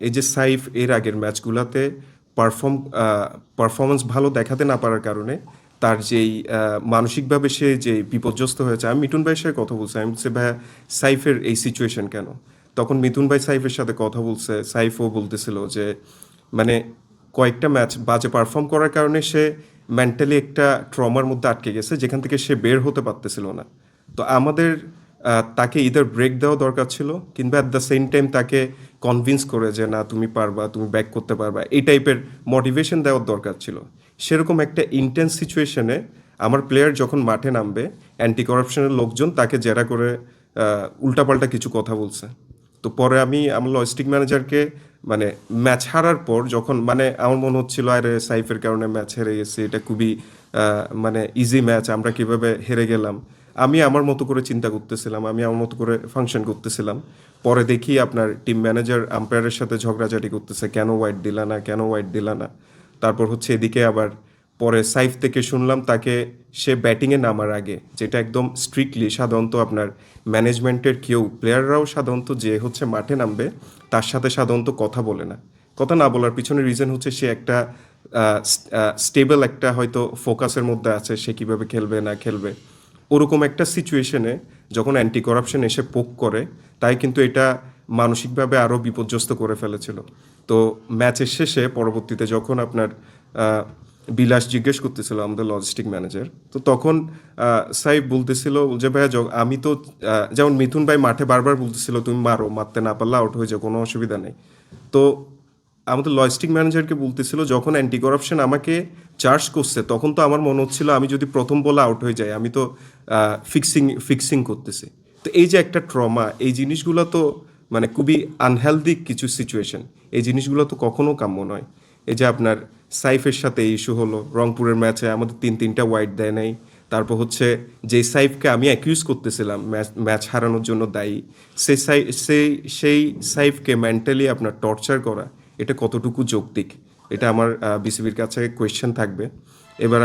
এই যে সাইফ এর আগের ম্যাচগুলাতে পারফর্ম পারফরমেন্স ভালো দেখাতে না পারার কারণে তার যেই মানসিকভাবে সে যে বিপর্যস্ত হয়েছে, আমি মিঠুন ভাইয়ের সাথে কথা বলছি, আমি বলছি ভাইয়া সাইফের এই সিচুয়েশন কেন? তখন মিথুন ভাই সাইফের সাথে কথা বলছে, সাইফও বলতেছিল যে মানে কয়েকটা ম্যাচ বাজে পারফর্ম করার কারণে সে মেন্টালি একটা ট্রমার মধ্যে আটকে গেছে, যেখান থেকে সে বের হতে পারতেছিল না। তো আমাদের তাকে ইদার ব্রেক দেওয়া দরকার ছিল, কিংবা অ্যাট দ্য সেম টাইম তাকে কনভিন্স করে যে না তুমি পারবা, তুমি ব্যাক করতে পারবা, এই টাইপের মোটিভেশন দেওয়ার দরকার ছিল। সেরকম একটা ইন্টেন্স সিচুয়েশনে আমার প্লেয়ার যখন মাঠে নামবে, অ্যান্টি করাপশনের লোকজন তাকে জেরা করে উল্টাপাল্টা কিছু কথা বলছে। তো পরে আমি আমার লজিস্টিক ম্যানেজারকে মানে ম্যাচ হারার পর যখন মানে আমার মনে হচ্ছিল আরে সাইফের কারণে ম্যাচ হেরে গেছে, এটা খুবই মানে ইজি ম্যাচ, আমরা কিভাবে হেরে গেলাম, আমি আমার মতো করে চিন্তা করতেছিলাম, আমি আমার মতো করে ফাংশন করতেছিলাম। পরে দেখি আপনার টিম ম্যানেজার আম্পায়ারের সাথে ঝগড়াঝাটি করতেছে, কেন হোয়াইট দিলা না, কেন হোয়াইট দিলা না। তারপর হচ্ছে এদিকে আবার পরে সাইফ থেকে শুনলাম তাকে সে ব্যাটিংয়ে নামার আগে, যেটা একদম স্ট্রিক্টলি সাধারণত আপনার ম্যানেজমেন্টের কেউ প্লেয়াররাও সাধারণত যে হচ্ছে মাঠে নামবে তার সাথে সাধারণত কথা বলে না। কথা না বলার পিছনে রিজন হচ্ছে সে একটা স্টেবল একটা হয়তো ফোকাসের মধ্যে আছে, সে কীভাবে খেলবে না খেলবে। ওরকম একটা সিচুয়েশনে যখন অ্যান্টি করাপশন এসে পোক করে, তাই কিন্তু এটা মানসিকভাবে আরও বিপর্যস্ত করে ফেলেছিল। তো ম্যাচের শেষে পরবর্তীতে যখন আপনার বিলাস জিজ্ঞেস করতেছিল আমাদের লজিস্টিক ম্যানেজার, তো তখন সাইফ বলতেছিল যে ভাইয়া আমি তো যেমন মিথুন ভাই মাঠে বারবার বলতেছিল তুমি মারো, মারতে না পারলে আউট হয়ে যাও, কোনো অসুবিধা নেই। তো আমাদের লজিস্টিক ম্যানেজারকে বলতেছিল যখন অ্যান্টি করাপশন আমাকে চার্জ করছে, তখন তো আমার মনে হচ্ছিল আমি যদি প্রথম বলে আউট হয়ে যাই আমি তো ফিক্সিং করতেছি। তো এই যে একটা ট্রমা, এই জিনিসগুলো তো মানে খুবই আনহেলদি কিছু সিচুয়েশন, এই জিনিসগুলো তো কখনো কাম্য নয়। এই যে আপনার সাইফের সাথে এই ইস্যু হলো, রংপুরের ম্যাচে আমাদের তিনটা ওয়াইড দেয় নাই। তারপর হচ্ছে যে সাইফকে আমি অ্যাকিউজ করতেছিলাম ম্যাচ হারানোর জন্য দায়ী, সেই সাইফকে মেন্টালি আপনার টর্চার করা, এটা কতটুকু যৌক্তিক, এটা আমার বিসিবির কাছে কোয়েশ্চেন থাকবে। এবার